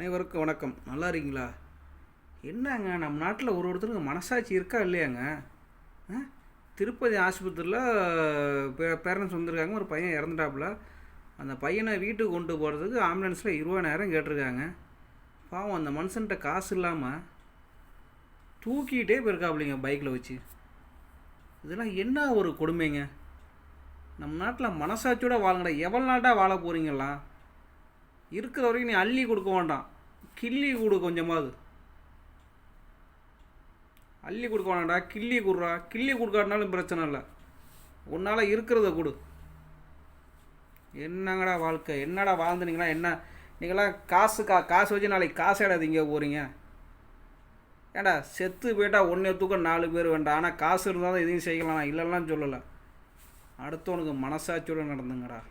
அனைவருக்கும் வணக்கம். நல்லா இருக்கீங்களா? என்னங்க நம்ம நாட்டில் ஒருத்தருக்கு மனசாட்சி இருக்கா இல்லையாங்க? திருப்பதி ஆஸ்பத்திரியில் பேரண்ட்ஸ் வந்திருக்காங்க. ஒரு பையன் இறந்துட்டாப்புல. அந்த பையனை வீட்டுக்கு கொண்டு போகிறதுக்கு ஆம்புலன்ஸில் 20,000 கேட்டிருக்காங்க. பாவம் அந்த மனுஷன்கிட்ட காசு இல்லாமல் தூக்கிட்டே போயிருக்காப்புலிங்க பைக்கில் வச்சு. இதெல்லாம் என்ன ஒரு கொடுமைங்க. நம்ம நாட்டில் மனசாட்சியோட வாழங்கடா. எவ்வளோ நாட்டாக வாழ போகிறீங்களா? இருக்கிற வரைக்கும் நீ அள்ளி கொடுக்க வேண்டாம், கிள்ளி கொடு. கொஞ்சமாவது அள்ளி கொடுக்க வேண்டாம்டா, கிள்ளி கொடுறா. கிள்ளி கொடுக்காட்டினாலும் பிரச்சனை இல்லை, உன்னால் இருக்கிறத கொடு. என்னங்கடா வாழ்க்கை? என்னடா வாழ்ந்துனீங்களா? என்ன நீங்களாம் காசு வச்சு நாளைக்கு காசு இங்கே போகிறீங்க? ஏடா செத்து போயிட்டா ஒன்றே தூக்கம் 4 பேர் வேண்டாம். ஆனால் காசு இருந்தால் தான் எதையும் செய்யலாம். இல்லைலாம் சொல்லலை. அடுத்தவனுக்கு மனசாட்சியோடு நடந்துங்கடா.